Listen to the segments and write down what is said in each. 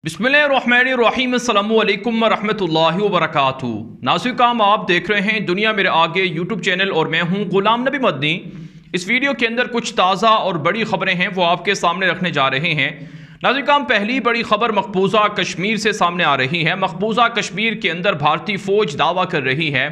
बिस्मिल्लाहिर्रहमानिर्रहीम अस्सलामु अलैकुम वरहमतुल्लाहि वबरकातुहू। नाज़रीन काम आप देख रहे हैं दुनिया मेरे आगे यूट्यूब चैनल और मैं हूं गुलाम नबी मदनी। इस वीडियो के अंदर कुछ ताज़ा और बड़ी ख़बरें हैं वो आपके सामने रखने जा रहे हैं। नाज़रीन काम पहली बड़ी ख़बर मकबूजा कश्मीर से सामने आ रही है। मकबूजा कश्मीर के अंदर भारतीय फ़ौज दावा कर रही है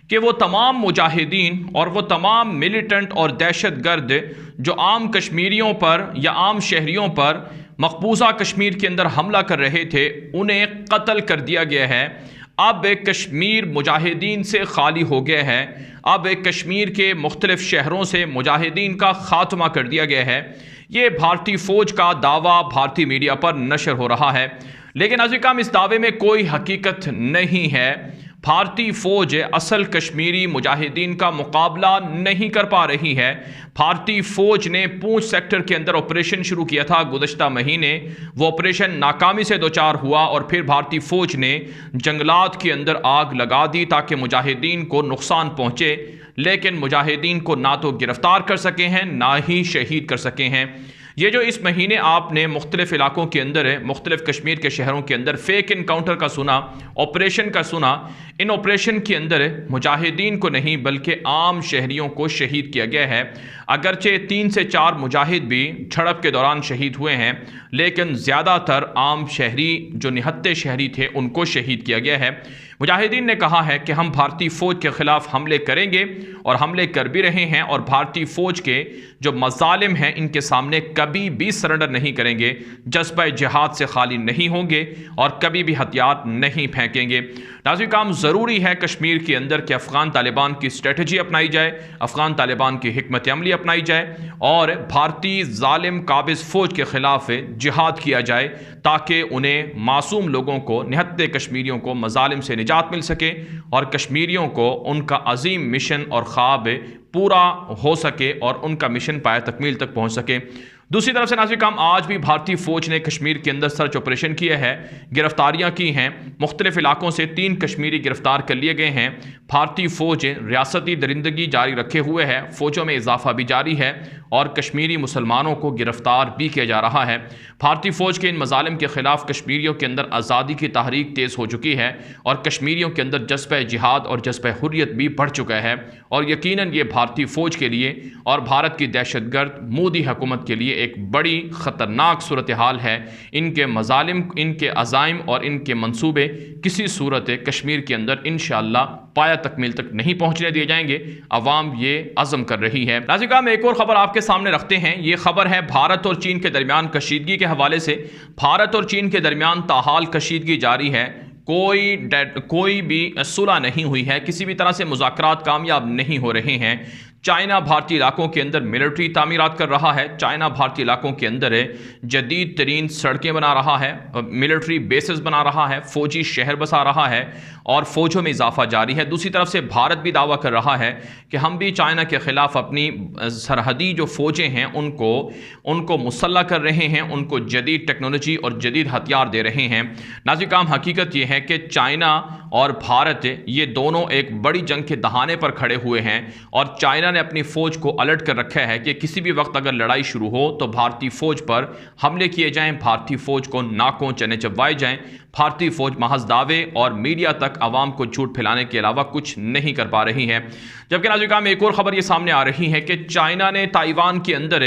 कि वो तमाम मुजाहिदीन और वो तमाम मिलिटेंट और दहशत गर्द जो आम कश्मीरियों पर या आम शहरियों पर मकबूजा कश्मीर के अंदर हमला कर रहे थे उन्हें कत्ल कर दिया गया है। अब कश्मीर मुजाहिदीन से खाली हो गया है। अब कश्मीर के मुख्तलिफ शहरों से मुजाहिदीन का खात्मा कर दिया गया है। ये भारतीय फ़ौज का दावा भारतीय मीडिया पर नशर हो रहा है, लेकिन अज़ीज़ इस दावे में कोई हकीकत नहीं है। भारतीय फ़ौज असल कश्मीरी मुजाहिदीन का मुकाबला नहीं कर पा रही है। भारतीय फ़ौज ने पूंछ सेक्टर के अंदर ऑपरेशन शुरू किया था गुज़श्ता महीने। वो ऑपरेशन नाकामी से दो चार हुआ और फिर भारतीय फ़ौज ने जंगलात के अंदर आग लगा दी ताकि मुजाहिदीन को नुकसान पहुँचे, लेकिन मुजाहिदीन को ना तो गिरफ़्तार कर सके हैं ना ही शहीद कर सके हैं। ये जो इस महीने आपने मुख्तलिफ इलाकों के अंदर मुख्तलिफ कश्मीर के शहरों के अंदर फेक इनकाउंटर का सुना, ऑपरेशन का सुना, इन ऑपरेशन के अंदर मुजाहिदीन को नहीं बल्कि आम शहरियों को शहीद किया गया है। अगरचे 3 से 4 मुजाहिद भी झड़प के दौरान शहीद हुए हैं, लेकिन ज़्यादातर आम शहरी जो निहत्ते शहरी थे उनको शहीद किया गया है। मुजाहिदीन ने कहा है कि हम भारतीय फ़ौज के ख़िलाफ़ हमले करेंगे और हमले कर भी रहे हैं और भारतीय फ़ौज के जो मज़ालिम हैं इनके सामने कभी भी सरेंडर नहीं करेंगे, जज्बा जिहाद से खाली नहीं होंगे और कभी भी हथियार नहीं फेंकेंगे। नाज़रीन काम ज़रूरी है कश्मीर के अंदर कि अफ़गान तालिबान की स्ट्रेटजी अपनाई जाए, अफ़गान तालिबान की हिकमत अमली अपनाई जाए और भारतीय ज़ालिम काबिज़ फ़ौज के ख़िलाफ़ जिहाद किया जाए ताकि उन्हें मासूम लोगों को, निहत्ते कश्मीरियों को मज़ालिम से निजात मिल सके और कश्मीरियों को उनका अजीम मिशन और ख्वाब पूरा हो सके और उनका मिशन पाया तकमील तक पहुँच सके। दूसरी तरफ से नाज़रीन काम आज भी भारतीय फ़ौज ने कश्मीर के अंदर सर्च ऑपरेशन किया है, गिरफ्तारियां की हैं। मुख्तलिफ इलाकों से 3 कश्मीरी गिरफ्तार कर लिए गए हैं। भारतीय फ़ौज रियासती दरिंदगी जारी रखे हुए है, फ़ौजों में इजाफा भी जारी है और कश्मीरी मुसलमानों को गिरफ्तार भी किया जा रहा है। भारतीय फ़ौज के इन मज़ालिम के ख़िलाफ़ कश्मीरियों के अंदर आज़ादी की तहरीक तेज़ हो चुकी है और कश्मीरियों के अंदर जज्बा जिहाद और जज्बा हुर्रियत भी बढ़ चुका है और यकीनन ये भारतीय फ़ौज के लिए और भारत की दहशतगर्द मोदी हुकूमत के लिए एक बड़ी ख़तरनाक सूरत हाल है। इनके मज़ालिम, इनके अज़ाइम और इनके मंसूबे किसी सूरत कश्मीर के अंदर इंशाअल्लाह पाया तकमील तक नहीं पहुँचने दिए जाएंगे। अवाम ये अज़म कर रही है। नाज़रीन हम एक और ख़बर आपके सामने रखते हैं। ये ख़बर है भारत और चीन के दरमियान कशीदगी के हवाले से। भारत और चीन के दरमियान ताहाल कशीदगी जारी है। कोई भी सुलह नहीं हुई है, किसी भी तरह से मुज़ाकरात कामयाब नहीं हो रहे हैं। चाइना भारतीय इलाकों के अंदर मिलिट्री तामीरात कर रहा है। चाइना भारतीय इलाकों के अंदर जदीद तरीन सड़कें बना रहा है, मिलिट्री बेसेस बना रहा है, फ़ौजी शहर बसा रहा है और फ़ौजों में इजाफा जारी है। दूसरी तरफ से भारत भी दावा कर रहा है कि हम भी चाइना के ख़िलाफ़ अपनी सरहदी जो फ़ौजें हैं उनको मुसल्लह कर रहे हैं, उनको जदीद टेक्नोलॉजी और जदीद हथियार दे रहे हैं। नाज़रीन काम हकीकत यह है कि चाइना और भारत ये दोनों एक बड़ी जंग के दहाने पर खड़े हुए हैं और चाइना ने अपनी फ़ौज को अलर्ट कर रखा है कि किसी भी वक्त अगर लड़ाई शुरू हो तो भारतीय फ़ौज पर हमले किए जाएं, भारतीय फ़ौज को नाकों चने चबवाए जाएं। भारतीय फ़ौज महज दावे और मीडिया तक आवाम को झूठ फैलाने के अलावा कुछ नहीं कर पा रही है। जबकि नाज़रीन में एक और ख़बर ये सामने आ रही है कि चाइना ने ताइवान के अंदर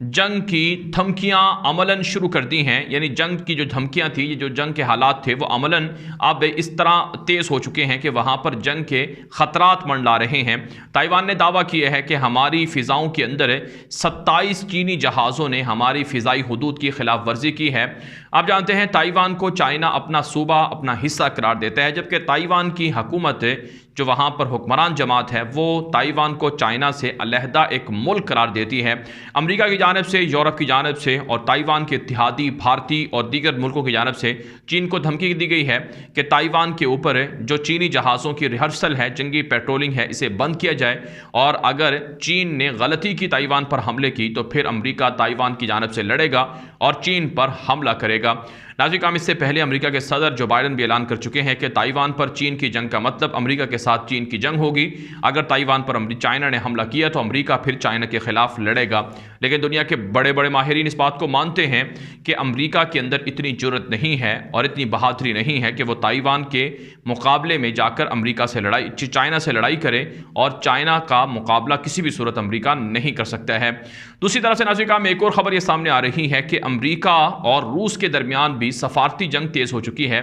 जंग की धमकियाँ अमलन शुरू कर दी हैं। यानी जंग की जो धमकियाँ थी, ये जो जंग के हालात थे वो अमलन अब इस तरह तेज़ हो चुके हैं कि वहाँ पर जंग के ख़तरात मंडला रहे हैं। ताइवान ने दावा किया है कि हमारी फ़िज़ाओं के अंदर 27 चीनी जहाज़ों ने हमारी फ़िज़ाई हुदूद की खिलाफ वर्जी की है। आप जानते हैं ताइवान को चाइना अपना सूबा, अपना हिस्सा करार देता है, जबकि ताइवान की हुकूमत जो वहाँ पर हुक्मरान जमात है वो ताइवान को चाइना से अलहदा एक मुल्क करार देती है। अमेरिका की जानिब से, यूरोप की जानिब से और ताइवान के इत्तेहादी भारतीय और दीगर मुल्कों की जानिब से चीन को धमकी दी गई है कि ताइवान के ऊपर जो चीनी जहाज़ों की रिहर्सल है, जंगी पेट्रोलिंग है, इसे बंद किया जाए और अगर चीन ने गलती की ताइवान पर हमले की तो फिर अमेरिका ताइवान की जानिब से लड़ेगा और चीन पर हमला करेगा। नाज़रीन, इससे पहले अमेरिका के सदर जो बाइडन भी ऐलान कर चुके हैं कि ताइवान पर चीन की जंग का मतलब अमेरिका के साथ चीन की जंग होगी। अगर ताइवान पर चाइना ने हमला किया तो अमेरिका फिर चाइना के खिलाफ लड़ेगा। लेकिन दुनिया के बड़े बड़े माहिरीन इस बात को मानते हैं कि अमेरिका के अंदर इतनी जुर्रत नहीं है और इतनी बहादुरी नहीं है कि वो ताइवान के मुकाबले में जाकर अमेरिका से चाइना से लड़ाई करे, और चाइना का मुकाबला किसी भी सूरत अमेरिका नहीं कर सकता है। दूसरी तरफ से नाज़रीन, एक और खबर ये सामने आ रही है कि अमेरिका और रूस के दरमियान भी सफारती जंग तेज हो चुकी है।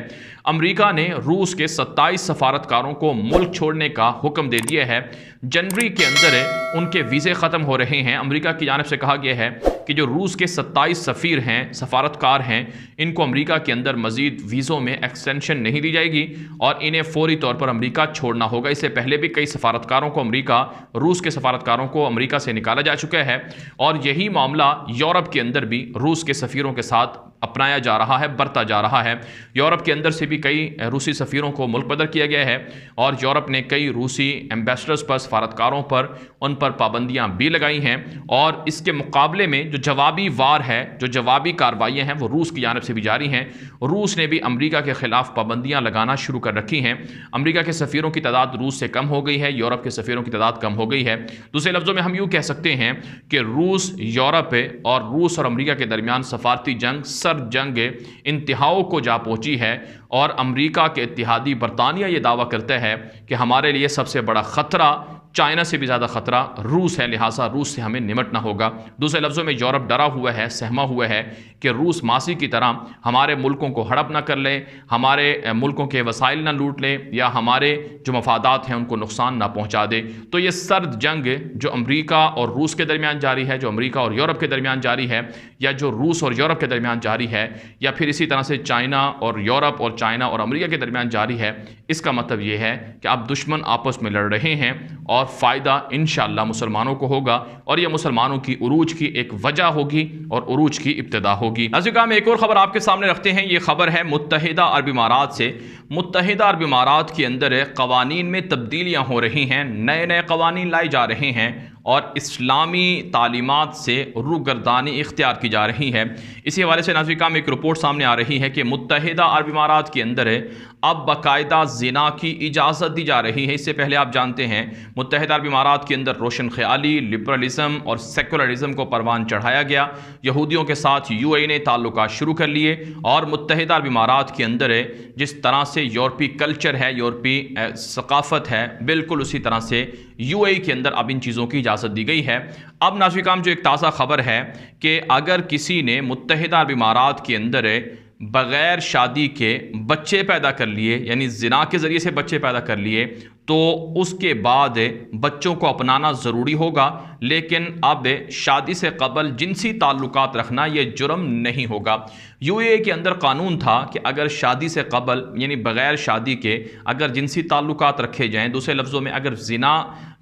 अमेरिका ने रूस के 27 सफारतकारों को मुल्क छोड़ने का हुक्म दे दिया है। जनवरी के अंदर उनके वीज़े ख़त्म हो रहे हैं। अमेरिका की जानिब से कहा गया है कि जो रूस के 27 सफ़ीर हैं, सफारतकार हैं, इनको अमेरिका के अंदर मज़ीद वीज़ों में एक्सटेंशन नहीं दी जाएगी और इन्हें फ़ौरी तौर पर अमेरिका छोड़ना होगा। इससे पहले भी कई सफारतकारों को रूस के सफारतकारों को अमेरिका से निकाला जा चुका है, और यही मामला यूरोप के अंदर भी रूस के सफ़ीरों के साथ अपनाया जा रहा है, बरता जा रहा है। यूरोप के अंदर से भी कई रूसी सफ़ीरों को मुल्क बदर किया गया है, और यूरोप ने कई रूसी एम्बेसडर्स पर, सफारतकारों पर, उन पर पाबंदियां भी लगाई हैं। और इसके मुकाबले में जो जवाबी वार है, जो जवाबी कार्रवाइयाँ हैं, वो रूस की जानिब से भी जारी हैं। रूस ने भी अमेरिका के ख़िलाफ़ पाबंदियाँ लगाना शुरू कर रखी हैं। अमेरिका के सफ़ीरों की तादाद रूस से कम हो गई है, यूरोप के सफ़ीरों की तादाद कम हो गई है। दूसरे लफ्ज़ों में हम यूँ कह सकते हैं कि रूस, यूरोप और रूस और अमेरिका के दरमियान सफारती जंग इंतहाओं को जा पहुंची है, और अमेरिका के इत्तेहादी बरतानिया ये दावा करता है कि हमारे लिए सबसे बड़ा खतरा, चाइना से भी ज़्यादा ख़तरा रूस है, लिहाजा रूस से हमें निमटना होगा। दूसरे लफ्ज़ों में यूरोप डरा हुआ है, सहमा हुआ है कि रूस मासी की तरह हमारे मुल्कों को हड़प ना कर ले, हमारे मुल्कों के वसाइल ना लूट ले, या हमारे जो मफादात हैं उनको नुकसान ना पहुँचा दे। तो ये सर्द जंग जो अमेरिका और रूस के दरमियान जारी है, जो अमेरिका और यूरोप के दरमियान जारी है, या जो रूस और यूरोप के दरमियान जारी है, या फिर इसी तरह से चाइना और यूरोप और चाइना और अमेरिका के दरमियान जारी है, इसका मतलब ये है कि अब दुश्मन आपस में लड़ रहे हैं और फ़ायदा इंशाअल्लाह मुसलमानों को होगा, और यह मुसलमानों की उरूज की एक वजह होगी और उरूज की इब्तिदा होगी। नाज़रीन, एक और ख़बर आपके सामने रखते हैं। ये खबर है मुत्तहिदा अरब इमारात से। मुत्तहिदा अरब इमारात के अंदर कवानीन में तब्दीलियाँ हो रही हैं, नए नए कवानीन लाए जा रहे हैं, और इस्लामी तालीमात से रूगर्दानी इख्तियार की जा रही है। इसी हवाले से नाज़रीन, एक रिपोर्ट सामने आ रही है कि मुत्तहिदा अरब इमारात के अंदर अब बाकायदा ज़िना की इजाज़त दी जा रही है। इससे पहले आप जानते हैं मुत्तहिदा अरब इमारात के अंदर रोशन ख्याली, लिबरलिज़म और सेकुलरिज़म को परवान चढ़ाया गया। यहूदियों के साथ UAE ने ताल्लुकात शुरू कर लिए, और मुत्तहिदा अरब इमारात के अंदर जिस तरह से यूरोपी कल्चर है, यूरोपी सकाफ़त है, बिल्कुल उसी तरह से UAE के अंदर अब इन चीज़ों की इजाज़त दी गई है। अब नाज़रीन, जो एक ताज़ा खबर है कि अगर किसी ने मुत्तहिदा अरब इमारात के अंदर बग़ैर शादी के बच्चे पैदा कर लिए, यानी ज़िना के ज़रिए से बच्चे पैदा कर लिए, तो उसके बाद बच्चों को अपनाना ज़रूरी होगा। लेकिन अब शादी से कबल जिनसी ताल्लुकात रखना यह जुर्म नहीं होगा। UAE के अंदर कानून था कि अगर शादी से कबल, यानी बग़ैर शादी के अगर जिनसी ताल्लुकात रखे जाएँ, दूसरे लफ्ज़ों में अगर ज़िना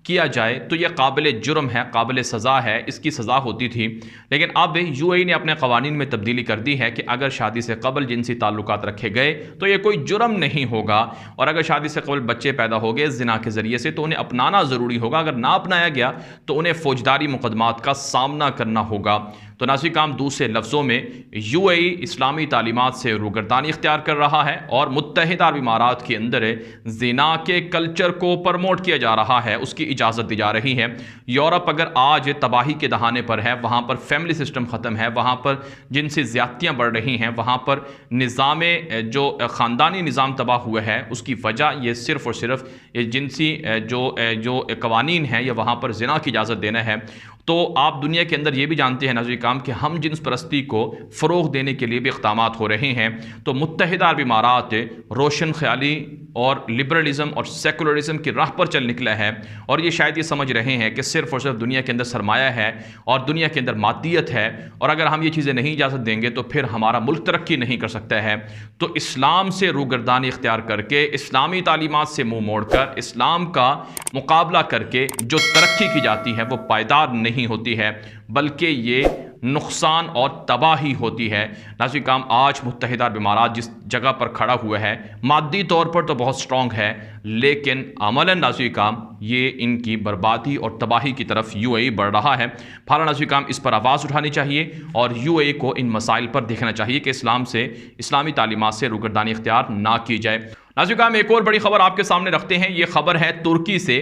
किया जाए तो यह काबिल जुर्म है, काबिल सज़ा है, इसकी सज़ा होती थी। लेकिन अब UAE ने अपने क़वानीन में तब्दीली कर दी है कि अगर शादी से कबल जिनसी ताल्लुकात रखे गए तो यह कोई जुर्म नहीं होगा, और अगर शादी से कबल बच्चे पैदा हो गए ज़िना के ज़रिए से तो उन्हें अपनाना ज़रूरी होगा। अगर ना अपनाया गया तो उन्हें फ़ौजदारी मुकदमात का सामना करना होगा। तो नाज़रीन, दूसरे लफ्ज़ों में UAE इस्लामी तालीमात से रूगर्दानी इख्तियार कर रहा है, और मुत्तहिदा अरब इमारात के अंदर ज़िना के कल्चर को प्रमोट किया जा रहा है, उसकी इजाज़त दी जा रही है। यूरोप अगर आज तबाही के दहाने पर है, वहाँ पर फैमिली सिस्टम ख़त्म है, वहाँ पर जिनसी ज़्यादतियाँ बढ़ रही हैं, वहाँ पर निज़ाम जो ख़ानदानी निज़ाम तबाह हुआ है, उसकी वजह ये सिर्फ़ और सिर्फ ये जिनसी जो कवानीन है, या वहाँ पर ज़िना की इजाज़त देना है। तो आप दुनिया के अंदर ये भी जानते हैं नाज़रीन कि हम जिन्स परस्ती को फ़रोग़ देने के लिए भी इक़दामात हो रहे हैं। तो मुत्तहिदा अरब इमारात रोशन ख्याली और लिबरलिज़म और सेकुलरिज़म की राह पर चल निकला है, और ये शायद ये समझ रहे हैं कि सिर्फ़ और सिर्फ दुनिया के अंदर सरमाया है और दुनिया के अंदर मादियत है, और अगर हम ये चीज़ें नहीं इजाज़त देंगे तो फिर हमारा मुल्क तरक्की नहीं कर सकता है। तो इस्लाम से रूगर्दानी इख्तियार करके, इस्लामी तालीमात से मुँह मोड़ कर, इस्लाम का मुकाबला करके जो तरक्की की जाती है वो पायदार नहीं होती है, बल्कि ये नुकसान और तबाही होती है। नाज़रीन किराम, आज मुत्तहिदा अरब इमारात जिस जगह पर खड़ा हुआ है, मादी तौर पर तो बहुत स्ट्रॉन्ग है, लेकिन अमलन नाज़रीन किराम ये इनकी बर्बादी और तबाही की तरफ UAE बढ़ रहा है। फौरन नाज़रीन किराम इस पर आवाज़ उठानी चाहिए और UAE को इन मसाइल पर देखना चाहिए कि इस्लाम से, इस्लामी तालीमात से रुगर्दानी इख्तियार ना की जाए। नाज़रीन किराम, एक और बड़ी खबर आपके सामने रखते हैं। ये खबर है तुर्की से।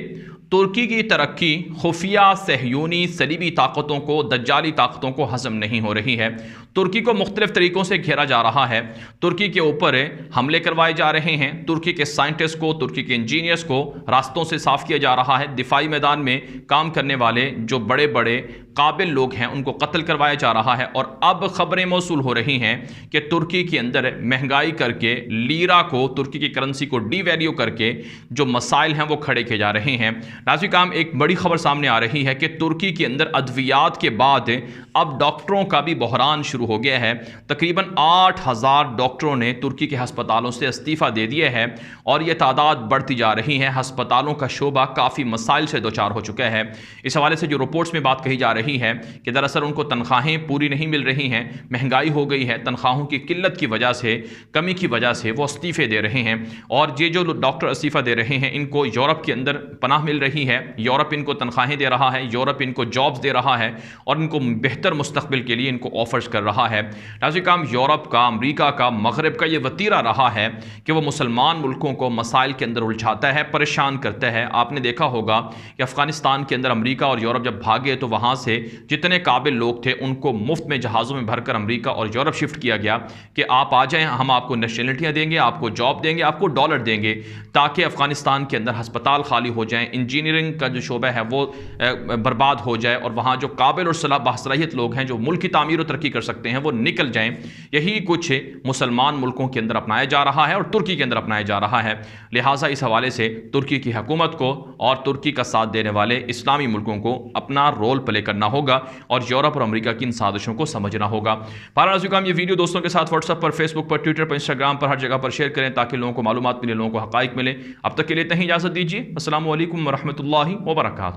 तुर्की की तरक्की खुफिया सहयूनी सलीबी ताकतों को, दज्जाली ताकतों को हजम नहीं हो रही है। तुर्की को मुख्तलिफ तरीक़ों से घेरा जा रहा है। तुर्की के ऊपर हमले करवाए जा रहे हैं। तुर्की के साइंटिस्ट को, तुर्की के इंजीनियर्स को रास्तों से साफ किया जा रहा है। दिफाई मैदान में काम करने वाले जो बड़े बड़े काबिल लोग हैं उनको कत्ल करवाया जा रहा है। और अब खबरें मौसूल हो रही हैं कि तुर्की के अंदर महंगाई करके, लीरा को, तुर्की की करेंसी को डीवैल्यू करके जो मसाइल हैं वो खड़े किए जा रहे हैं। नाज़रीन किराम, एक बड़ी खबर सामने आ रही है कि तुर्की के अंदर अद्वियात के बाद अब डॉक्टरों का भी बहरान शुरू हो गया है। तकरीबन 8000 डॉक्टरों ने तुर्की के हस्पतालों से इस्तीफ़ा दे दिया है और ये तादाद बढ़ती जा रही है। हस्पतालों का शोबा काफ़ी मसाइल से दो चार हो चुका है। इस हवाले से जो रिपोर्ट्स में बात कही जा रही है कि दरअसल उनको तनख्वाहें पूरी नहीं मिल रही हैं, महंगाई हो गई है, तनख्वाहों की किल्लत की वजह से, कमी की वजह से वो इस्तीफ़े दे रहे हैं। और ये जो डॉक्टर इस्तीफ़ा दे रहे हैं इनको यूरोप के अंदर पनाह मिल रही है, यूरोप इनको तनख्वाहें दे रहा है, यूरोप इनको जॉब्स दे रहा है और इनको बेहतर मुस्तकबिल के लिए इनको ऑफर्स कर रहा है। नाज़रीन किराम, यूरोप का, अमरीका का, मगरब का ये वतीरा रहा है कि वो मुसलमान मुल्कों को मसाइल के अंदर उलझाता है, परेशान करता है। आपने देखा होगा कि अफ़गानिस्तान के अंदर अमरीका और यूरोप जब भागे तो वहाँ से जितने काबिल लोग थे उनको मुफ्त में जहाज़ों में भरकर अमरीका और यूरोप शिफ्ट किया गया कि आप आ जाएं, हम आपको नेशनलिटियाँ देंगे, आपको जॉब देंगे, आपको डॉलर देंगे, ताकि अफ़गानिस्तान के अंदर हस्पताल खाली हो जाएं, इंजीनियरिंग का जो शोबा है वो बर्बाद हो जाए और वहाँ जो काबिल और बासलाहियत लोग हैं जो मुल्क की तामीर और तरक्की कर सकते हैं वो निकल जाएं। यही कुछ मुसलमान मुल्कों के अंदर अपनाया जा रहा है और तुर्की के अंदर अपनाया जा रहा है। लिहाजा इस हवाले से तुर्की की हुकूमत को और तुर्की का साथ देने वाले इस्लामी मुल्कों को अपना रोल प्ले करना होगा और यूरोप और अमरीका की इन साजिशों को समझना होगा। नाज़रीन किराम, ये वीडियो दोस्तों के साथ व्हाट्सएप पर, फेसबुक पर, ट्विटर पर, इंस्टाग्राम पर, हर जगह पर शेयर करें ताकि लोगों को मालूमात मिले, लोगों को हक़ाइक़ मिले। अब तक के लिए इतना ही, इजाज़त दीजिए। अस्सलामु अलैकुम व रहमतुल्लाहि व बरकातुहू।